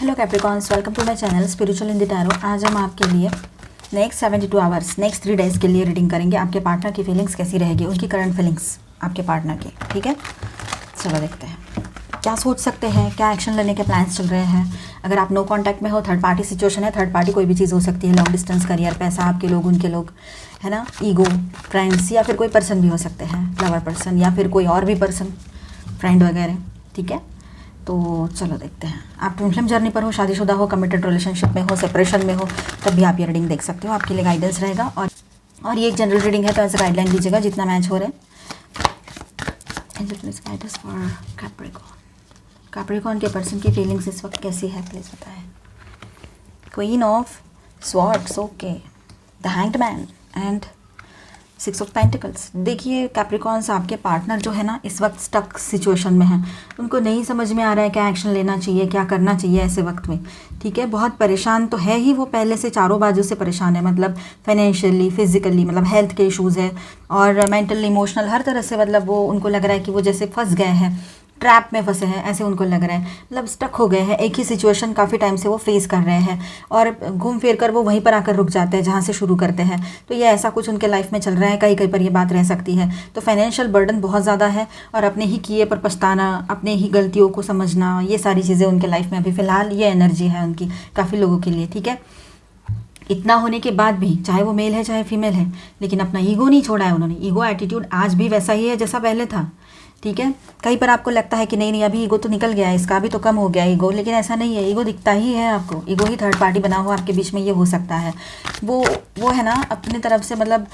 Hello capricorns, welcome to my channel spiritual in the tarot. आज हम आपके लिए नेक्स्ट 72 आवर्स, नेक्स्ट 3 डेज़ के लिए रीडिंग करेंगे। आपके पार्टनर की फीलिंग्स कैसी रहेगी, उनकी करंट फीलिंग्स आपके पार्टनर की। ठीक है, चलो देखते हैं क्या सोच सकते हैं, क्या एक्शन लेने के प्लान्स चल रहे हैं। अगर आप नो कांटेक्ट में हो, थर्ड पार्टी सिचुएशन है, थर्ड पार्टी कोई भी चीज़ हो सकती है, लॉन्ग डिस्टेंस, करियर, पैसा, आपके लोग, उनके लोग, है ना, ईगो, फ्रेंड्स, या फिर कोई पर्सन भी हो सकते हैं, लवर पर्सन, या फिर कोई और भी पर्सन, फ्रेंड वगैरह। ठीक है, तो चलो देखते हैं। आप ट्विन फ्लेम जर्नी पर हो, शादीशुदा हो, कमिटेड रिलेशनशिप में हो, सेपरेशन में हो, तब भी आप ये रीडिंग देख सकते हो। आपके लिए गाइडेंस रहेगा। और ये एक जनरल रीडिंग है, तो ऐसे गाइडलाइन दीजिएगा जितना मैच हो रहे हैं। कैप्रिकॉर्न के पर्सन की फीलिंग्स इस वक्त कैसी है, प्लीज़ बताएं। Queen of swords, okay, the hanged man and 6 of pentacles. देखिए कैप्रिकॉर्न्स, आपके पार्टनर जो है ना, इस वक्त स्टक सिचुएशन में है। उनको नहीं समझ में आ रहा है क्या एक्शन लेना चाहिए, क्या करना चाहिए ऐसे वक्त में। ठीक है, बहुत परेशान तो है ही वो, पहले से चारों बाजू से परेशान है। मतलब फाइनेंशियली, फिजिकली, मतलब हेल्थ के इश्यूज़ है, और मेंटल, इमोशनल, हर तरह से। मतलब वो, उनको लग रहा है कि वो जैसे फंस गए हैं, ट्रैप में फंसे हैं, ऐसे उनको लग रहा है। मतलब स्टक हो गए हैं, एक ही सिचुएशन काफ़ी टाइम से वो फेस कर रहे हैं, और घूम फिर कर वो वहीं पर आकर रुक जाते हैं जहाँ से शुरू करते हैं। तो ये ऐसा कुछ उनके लाइफ में चल रहा है, कहीं कहीं पर ये बात रह सकती है। तो फाइनेंशियल बर्डन बहुत ज़्यादा है, और अपने ही किए पर पछताना, अपने ही गलतियों को समझना, ये सारी चीज़ें उनके लाइफ में अभी फ़िलहाल ये एनर्जी है उनकी, काफ़ी लोगों के लिए। ठीक है, इतना होने के बाद भी, चाहे वो मेल है चाहे फीमेल है, लेकिन अपना ईगो नहीं छोड़ा है उन्होंने। ईगो एटीट्यूड आज भी वैसा ही है जैसा पहले था। ठीक है, कहीं पर आपको लगता है कि नहीं नहीं, अभी ईगो तो निकल गया है, इसका अभी तो कम हो गया ईगो, लेकिन ऐसा नहीं है। ईगो दिखता ही है आपको, ईगो ही थर्ड पार्टी बना हुआ आपके बीच में, ये हो सकता है। वो है ना, अपनी तरफ से, मतलब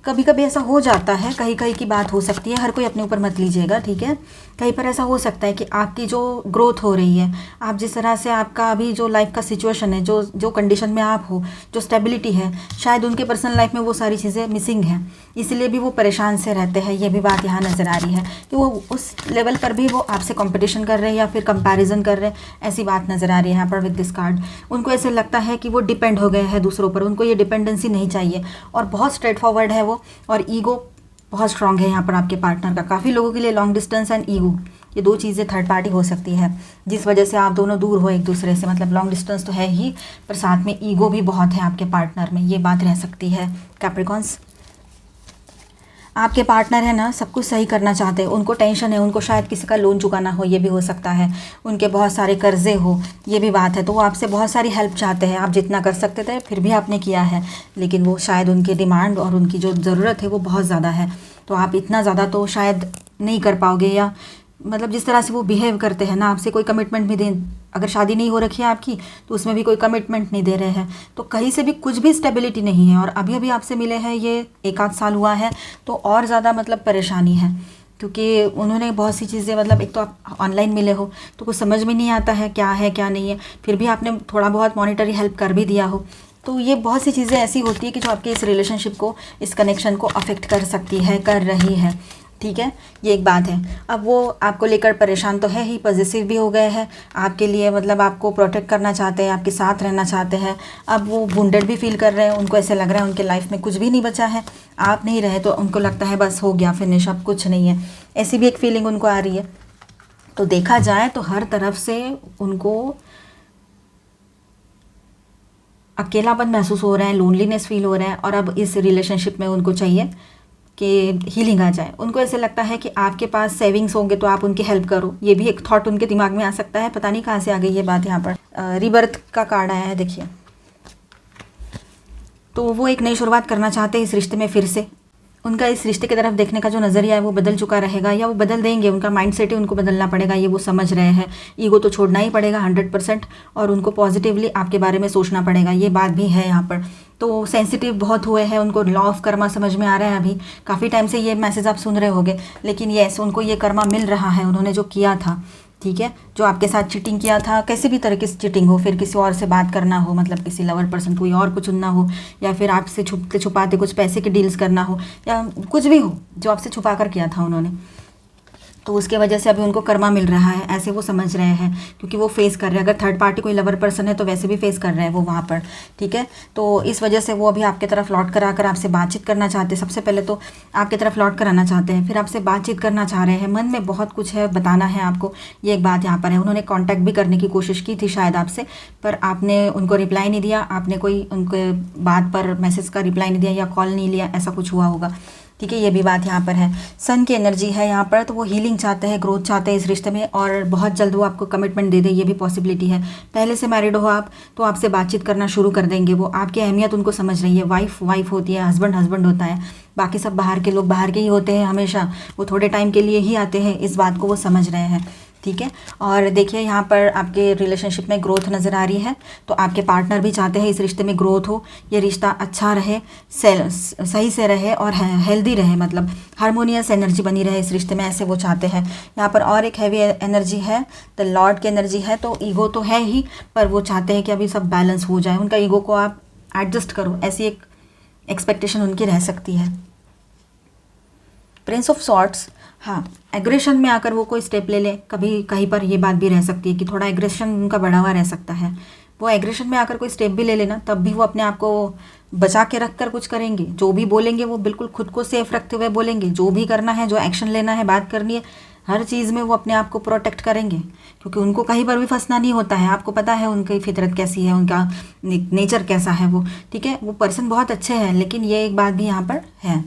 कभी कभी ऐसा हो जाता है, कहीं कहीं की बात हो सकती है, हर कोई अपने ऊपर मत लीजिएगा। ठीक है, कहीं पर ऐसा हो सकता है कि आपकी जो ग्रोथ हो रही है, आप जिस तरह से, आपका अभी जो लाइफ का सिचुएशन है, जो कंडीशन में आप हो, जो स्टेबिलिटी है, शायद उनके पर्सनल लाइफ में वो सारी चीज़ें मिसिंग हैं, इसलिए भी वो परेशान से रहते हैं। ये भी बात यहाँ नज़र आ रही है कि वो उस लेवल पर भी वो आपसे कंपटीशन कर रहे हैं या फिर कंपैरिजन कर रहे हैं, ऐसी बात नज़र आ रही है यहाँ पर विद दिस कार्ड। उनको ऐसे लगता है कि वो डिपेंड हो गए हैं दूसरों पर, उनको ये डिपेंडेंसी नहीं चाहिए, और बहुत स्ट्रेट फॉरवर्ड है वो, और ईगो बहुत स्ट्रांग है यहाँ पर आपके पार्टनर का। काफ़ी लोगों के लिए लॉन्ग डिस्टेंस एंड ईगो, ये दो चीज़ें थर्ड पार्टी हो सकती है, जिस वजह से आप दोनों दूर हो एक दूसरे से। मतलब लॉन्ग डिस्टेंस तो है ही, पर साथ में ईगो भी बहुत है आपके पार्टनर में, ये बात रह सकती है। कैप्रिकॉर्न्स, आपके पार्टनर है ना, सब कुछ सही करना चाहते हैं, उनको टेंशन है, उनको शायद किसी का लोन चुकाना हो, ये भी हो सकता है, उनके बहुत सारे कर्जे हो, ये भी बात है। तो वो आपसे बहुत सारी हेल्प चाहते हैं, आप जितना कर सकते थे फिर भी आपने किया है, लेकिन वो शायद उनकी डिमांड और उनकी जो ज़रूरत है वो बहुत ज़्यादा है, तो आप इतना ज़्यादा तो शायद नहीं कर पाओगे। या मतलब जिस तरह से वो बिहेव करते हैं ना आपसे, कोई कमिटमेंट भी दें, अगर शादी नहीं हो रखी है आपकी तो उसमें भी कोई कमिटमेंट नहीं दे रहे हैं, तो कहीं से भी कुछ भी स्टेबिलिटी नहीं है, और अभी अभी आपसे मिले हैं, ये 1 आध साल हुआ है, तो और ज़्यादा मतलब परेशानी है, क्योंकि उन्होंने बहुत सी चीज़ें, मतलब एक तो आप ऑनलाइन मिले हो तो कुछ समझ में नहीं आता है क्या नहीं है, फिर भी आपने थोड़ा बहुत मॉनिटरी हेल्प कर भी दिया हो, तो ये बहुत सी चीज़ें ऐसी होती है कि जो आपके इस रिलेशनशिप को, इस कनेक्शन को अफेक्ट कर सकती है, कर रही है। ठीक है, ये एक बात है। अब वो आपको लेकर परेशान तो है ही, पॉजिटिव भी हो गए हैं आपके लिए, मतलब आपको प्रोटेक्ट करना चाहते हैं, आपके साथ रहना चाहते हैं। अब वो वुंडेड भी फील कर रहे हैं, उनको ऐसे लग रहा है उनके लाइफ में कुछ भी नहीं बचा है, आप नहीं रहे तो उनको लगता है बस हो गया, फिनिश, अब कुछ नहीं है, ऐसी भी एक फीलिंग उनको आ रही है। तो देखा जाए तो हर तरफ से उनको अकेलापन महसूस हो रहा है, लोनलीनेस फील हो रहा है, और अब इस रिलेशनशिप में उनको चाहिए कि हीलिंग आ जाए। उनको ऐसे लगता है कि आपके पास सेविंग्स होंगे तो आप उनकी हेल्प करो, ये भी एक थॉट उनके दिमाग में आ सकता है, पता नहीं कहाँ से आ गई ये बात। यहाँ पर रिबर्थ का कार्ड आया है, देखिए, तो वो एक नई शुरुआत करना चाहते हैं इस रिश्ते में फिर से। उनका इस रिश्ते की तरफ देखने का जो नज़रिया है वो बदल चुका रहेगा, या वो बदल देंगे, उनका माइंडसेट ही उनको बदलना पड़ेगा, ये वो समझ रहे हैं। ईगो तो छोड़ना ही पड़ेगा 100%, और उनको पॉजिटिवली आपके बारे में सोचना पड़ेगा, ये बात भी है यहाँ पर। तो सेंसिटिव बहुत हुए हैं, उनको लॉ ऑफ कर्मा समझ में आ रहा है। अभी काफ़ी टाइम से ये मैसेज आप सुन रहे होंगे, लेकिन येस, उनको ये कर्मा मिल रहा है, उन्होंने जो किया था। ठीक है, जो आपके साथ चीटिंग किया था, कैसे भी तरह की चीटिंग हो, फिर किसी और से बात करना हो, मतलब किसी लवर पर्सन, कोई और को चुनना हो, या फिर आपसे छुपते छुपाते कुछ पैसे की डील्स करना हो, या कुछ भी हो जो आपसे छुपा कर किया था उन्होंने, तो उसके वजह से अभी उनको कर्मा मिल रहा है, ऐसे वो समझ रहे हैं, क्योंकि वो फेस कर रहे हैं। अगर थर्ड पार्टी कोई लवर पर्सन है तो वैसे भी फेस कर रहे हैं वो वहाँ पर, ठीक है। तो इस वजह से वो अभी आपके तरफ लौट कर आकर आपसे बातचीत करना चाहते हैं। सबसे पहले तो आपकी तरफ लौट कर आना चाहते हैं, फिर आपसे बातचीत करना चाह रहे हैं। मन में बहुत कुछ है, बताना है आपको, ये एक बात यहाँ पर है। उन्होंने कॉन्टैक्ट भी करने की कोशिश की थी शायद आपसे, पर आपने उनको रिप्लाई नहीं दिया, आपने कोई उनके बात पर मैसेज का रिप्लाई नहीं दिया या कॉल नहीं लिया, ऐसा कुछ हुआ होगा, ठीक है। ये भी बात यहाँ पर है। सन की एनर्जी है यहाँ पर, तो वो हीलिंग चाहते हैं, ग्रोथ चाहते हैं इस रिश्ते में, और बहुत जल्द वो आपको कमिटमेंट दे दे, ये भी पॉसिबिलिटी है। पहले से मैरिड हो आप तो आपसे बातचीत करना शुरू कर देंगे वो, आपकी अहमियत उनको समझ रही है। वाइफ वाइफ होती है, हस्बैंड हस्बैंड होता है, बाकी सब बाहर के लोग बाहर के ही होते हैं हमेशा, वो थोड़े टाइम के लिए ही आते हैं, इस बात को वो समझ रहे हैं, ठीक है। और देखिए यहाँ पर आपके रिलेशनशिप में ग्रोथ नज़र आ रही है, तो आपके पार्टनर भी चाहते हैं इस रिश्ते में ग्रोथ हो, ये रिश्ता अच्छा रहे, सही से रहे और हेल्दी रहे, मतलब हारमोनियस एनर्जी बनी रहे इस रिश्ते में, ऐसे वो चाहते हैं। यहाँ पर और एक हैवी एनर्जी है, द लॉर्ड की एनर्जी है, तो ईगो तो है ही, पर वो चाहते हैं कि अभी सब बैलेंस हो जाए, उनका ईगो को आप एडजस्ट करो, ऐसी एक एक्सपेक्टेशन उनकी रह सकती है। प्रिंस ऑफ सॉर्ट्स, हाँ, एग्रेशन में आकर वो कोई स्टेप ले ले, कभी कहीं पर ये बात भी रह सकती है कि थोड़ा एग्रेशन उनका बढ़ा हुआ रह सकता है। वो एग्रेशन में आकर कोई स्टेप भी ले लेना, तब भी वो अपने आप को बचा के रख कर कुछ करेंगे। जो भी बोलेंगे वो बिल्कुल खुद को सेफ रखते हुए बोलेंगे, जो भी करना है, जो एक्शन लेना है, बात करनी है, हर चीज़ में वो अपने आप को प्रोटेक्ट करेंगे, क्योंकि उनको कहीं पर भी फंसना नहीं होता है। आपको पता है उनकी फितरत कैसी है, उनका नेचर कैसा है वो, ठीक है। वो पर्सन बहुत अच्छे हैं, लेकिन ये एक बात भी यहाँ पर है,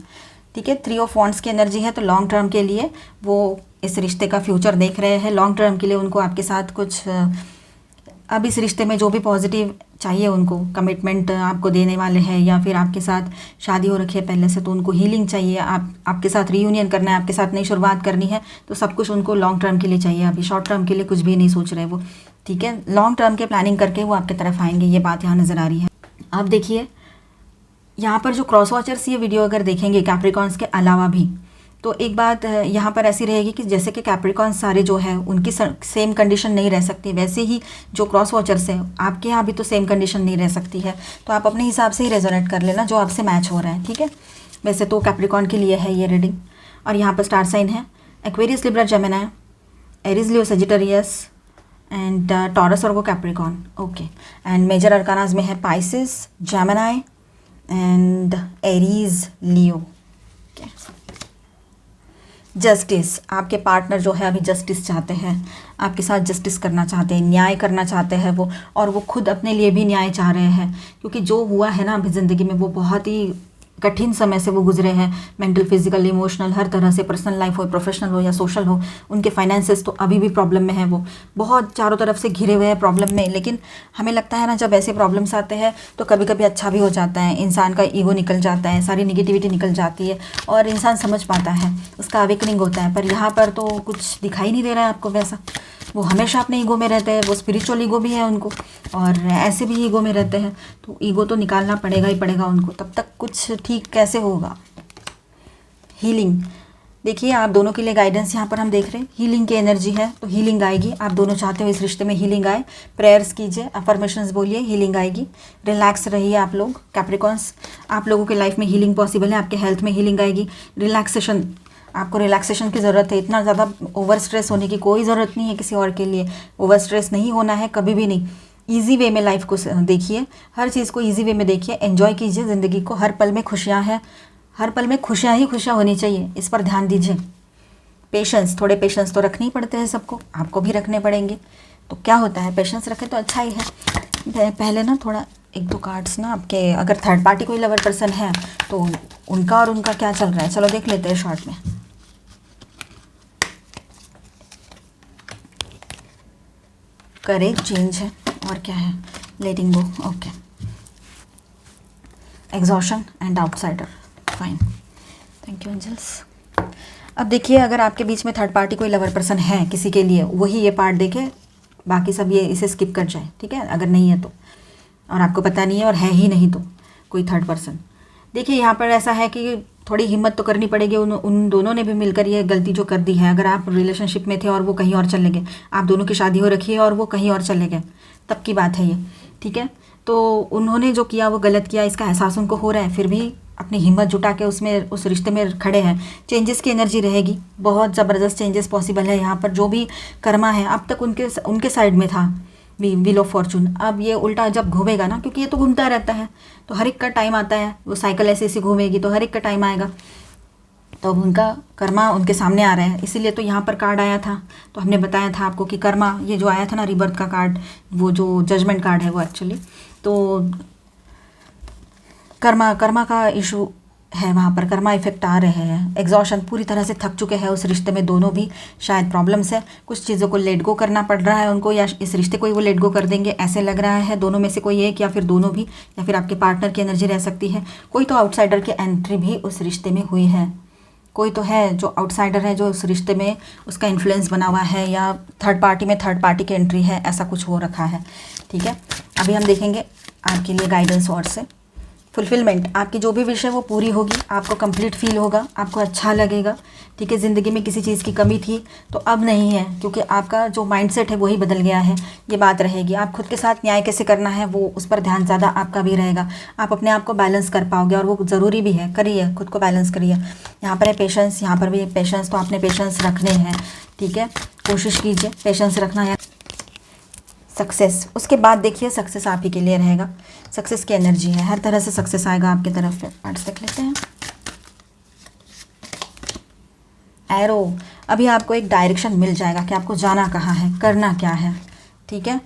ठीक है। 3 ऑफ वॉन्ड्स की एनर्जी है, तो लॉन्ग टर्म के लिए वो इस रिश्ते का फ्यूचर देख रहे हैं। लॉन्ग टर्म के लिए उनको आपके साथ कुछ अब इस रिश्ते में जो भी पॉजिटिव चाहिए, उनको कमिटमेंट आपको देने वाले हैं, या फिर आपके साथ शादी हो रखी है पहले से तो उनको हीलिंग चाहिए, आपके साथ रीयूनियन करना है, आपके साथ नई शुरुआत करनी है, तो सब कुछ उनको लॉन्ग टर्म के लिए चाहिए। अभी शॉर्ट टर्म के लिए कुछ भी नहीं सोच रहे वो, ठीक है। लॉन्ग टर्म के प्लानिंग करके वो आपकी तरफ आएंगे, ये बात यहाँ नज़र आ रही है। अब देखिए यहाँ पर जो क्रॉस वॉचर्स ये वीडियो अगर देखेंगे कैप्रिकॉन्स के अलावा भी, तो एक बात यहाँ पर ऐसी रहेगी कि जैसे कि कैप्रिकॉन्स सारे जो है उनकी सेम कंडीशन नहीं रह सकती, वैसे ही जो क्रॉस वॉचर्स हैं आपके यहाँ भी तो सेम कंडीशन नहीं रह सकती है। तो आप अपने हिसाब से ही रेजोनेट कर लेना जो आपसे मैच हो रहा है, ठीक है। वैसे तो कैप्रिकॉन के लिए है ये रीडिंग। और यहाँ पर स्टार साइन है Aquarius, Libra, Gemini, Aries, Leo, Sagittarius and taurus और वो कैप्रिकॉन, ओके। एंड मेजर अरकानाज में है Pisces, Gemini and Aries, Leo. Justice, आपके पार्टनर जो है अभी जस्टिस चाहते हैं, आपके साथ जस्टिस करना चाहते हैं, न्याय करना चाहते हैं वो, और वो खुद अपने लिए भी न्याय चाह रहे हैं, क्योंकि जो हुआ है ना अभी ज़िंदगी में वो बहुत ही कठिन समय से वो गुजरे हैं, मेंटल, फिजिकल, इमोशनल, हर तरह से, पर्सनल लाइफ हो, प्रोफेशनल हो या सोशल हो। उनके फाइनेंसेस तो अभी भी प्रॉब्लम में है, वो बहुत चारों तरफ से घिरे हुए हैं प्रॉब्लम में। लेकिन हमें लगता है ना जब ऐसे प्रॉब्लम्स आते हैं तो कभी कभी अच्छा भी हो जाता है, इंसान का ईगो निकल जाता है, सारी निगेटिविटी निकल जाती है और इंसान समझ पाता है, उसका अवेकनिंग होता है। पर यहाँ पर तो कुछ दिखाई नहीं दे रहा है आपको वैसा। वो हमेशा अपने ईगो में रहते हैं, वो स्पिरिचुअल ईगो भी है उनको और ऐसे भी ईगो में रहते हैं, तो ईगो तो निकालना पड़ेगा ही पड़ेगा उनको, तब तक कुछ ठीक कैसे होगा। हीलिंग, देखिए आप दोनों के लिए गाइडेंस यहाँ पर हम देख रहे हैं, हीलिंग की एनर्जी है तो हीलिंग आएगी। आप दोनों चाहते हो इस रिश्ते में हीलिंग आए, प्रेयर्स कीजिए, अफर्मेशंस बोलिए, हीलिंग आएगी। रिलैक्स रहिए आप लोग कैप्रिकॉन्स, आप लोगों के लाइफ में हीलिंग पॉसिबल है, आपके हेल्थ में हीलिंग आएगी। रिलैक्सेशन, आपको रिलैक्सेशन की ज़रूरत है, इतना ज़्यादा ओवर स्ट्रेस होने की कोई ज़रूरत नहीं है किसी और के लिए, ओवर स्ट्रेस नहीं होना है कभी भी नहीं। ईजी वे में लाइफ को देखिए, हर चीज़ को ईजी वे में देखिए, एंजॉय कीजिए ज़िंदगी को, हर पल में खुशियाँ हैं, हर पल में खुशियाँ ही खुशियाँ होनी चाहिए, इस पर ध्यान दीजिए। पेशेंस, थोड़े पेशेंस तो रखने ही पड़ते हैं सबको, आपको भी रखने पड़ेंगे, तो क्या होता है पेशेंस रखें तो अच्छा ही है। पहले ना थोड़ा 1-2 कार्ड्स ना आपके, अगर थर्ड पार्टी कोई लवर पर्सन है तो उनका और उनका क्या चल रहा है, चलो देख लेते हैं शॉर्ट में। करेज, चेंज है और क्या है, letting go, okay. Exhaustion and outsider, fine, thank you angels. अब देखिए अगर आपके बीच में थर्ड पार्टी कोई लवर पर्सन है किसी के लिए, वही ये पार्ट देखे, बाकी सब ये इसे स्किप कर जाए, ठीक है, अगर नहीं है तो, और आपको पता नहीं है और है ही नहीं तो कोई थर्ड पर्सन। देखिए यहाँ पर ऐसा है कि थोड़ी हिम्मत तो करनी पड़ेगी, उन दोनों ने भी मिलकर ये गलती जो कर दी है। अगर आप रिलेशनशिप में थे और वो कहीं और चले गए, आप दोनों की शादी हो रखी है और वो कहीं और चले गए, तब की बात है ये, ठीक है। तो उन्होंने जो किया वो गलत किया, इसका एहसास उनको हो रहा है, फिर भी अपनी हिम्मत जुटा के उसमें उस रिश्ते में खड़े हैं। चेंजेस की एनर्जी रहेगी, बहुत ज़बरदस्त चेंजेस पॉसिबल है यहाँ पर। जो भी कर्मा है अब तक उनके साइड में था व्हील ऑफ फॉर्चून, अब ये उल्टा जब घूमेगा ना, क्योंकि ये तो घूमता रहता है, तो हर एक का टाइम आता है, वो साइकिल ऐसे ऐसे घूमेगी तो हर एक का टाइम आएगा। तो अब उनका कर्मा उनके सामने आ रहा है, इसीलिए तो यहाँ पर कार्ड आया था। तो हमने बताया था आपको कि कर्मा, ये जो आया था ना रिबर्थ का कार्ड, वो जो जजमेंट कार्ड है वो एक्चुअली, तो कर्मा का इशू है वहाँ पर, कर्मा इफेक्ट आ रहे हैं। एग्जॉशन, पूरी तरह से थक चुके हैं उस रिश्ते में दोनों भी, शायद प्रॉब्लम्स है, कुछ चीज़ों को लेट गो करना पड़ रहा है उनको, या इस रिश्ते को ही वो लेट गो कर देंगे ऐसे लग रहा है। दोनों में से कोई एक, या फिर दोनों भी, या फिर आपके पार्टनर की एनर्जी रह सकती है। कोई तो आउटसाइडर की एंट्री भी उस रिश्ते में हुई है, कोई तो है जो आउटसाइडर है जो उस रिश्ते में उसका इन्फ्लुएंस बना हुआ है, या थर्ड पार्टी में थर्ड पार्टी की एंट्री है, ऐसा कुछ हो रखा है। ठीक है, अभी हम देखेंगे आपके लिए गाइडेंस और से। फुलफिलमेंट, आपकी जो भी विश है वो पूरी होगी, आपको कंप्लीट फील होगा, आपको अच्छा लगेगा। ठीक है, ज़िंदगी में किसी चीज़ की कमी थी तो अब नहीं है, क्योंकि आपका जो माइंडसेट है वही बदल गया है। ये बात रहेगी, आप खुद के साथ न्याय कैसे करना है वो उस पर ध्यान ज़्यादा आपका भी रहेगा। आप अपने आप को बैलेंस कर पाओगे, और वो ज़रूरी भी है, करिए, खुद को बैलेंस करिए। यहाँ पर है पेशेंस, यहाँ पर भी पेशेंस, तो आपने पेशेंस रखने हैं। ठीक है, कोशिश कीजिए पेशेंस रखना है। सक्सेस, उसके बाद देखिए सक्सेस आप ही के लिए रहेगा, सक्सेस की एनर्जी है, हर तरह से सक्सेस आएगा आपकी तरफ। कार्ड्स देख लेते हैं। एरो, अभी आपको एक डायरेक्शन मिल जाएगा कि आपको जाना कहाँ है, करना क्या है। ठीक है,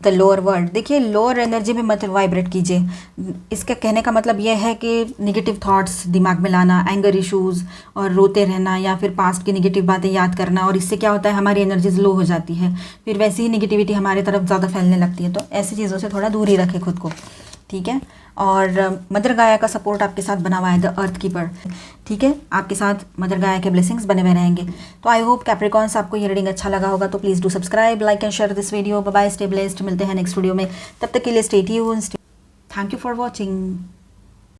द लोअर वर्ल्ड, देखिए लोअर एनर्जी में मत वाइब्रेट कीजिए। इसका कहने का मतलब यह है कि निगेटिव थॉट्स दिमाग में लाना, एंगर इश्यूज़ और रोते रहना, या फिर पास्ट की निगेटिव बातें याद करना, और इससे क्या होता है हमारी एनर्जीज लो हो जाती है, फिर वैसी ही निगेटिविटी हमारी तरफ ज़्यादा फैलने लगती है। तो ऐसी चीज़ों से थोड़ा दूर ही रखें खुद को। ठीक है, और मदर गाया का सपोर्ट आपके साथ बना हुआ है, द अर्थ कीपर। ठीक है, आपके साथ मदर गाया के ब्लेसिंग्स बने हुए रहेंगे। तो आई होप कैप्रिकॉन्स आपको ये रीडिंग अच्छा लगा होगा, तो please do subscribe, like and share this video. Bye bye, stay blessed, मिलते हैं नेक्स्ट वीडियो में, तब तक के लिए stay tuned. Thank you for watching.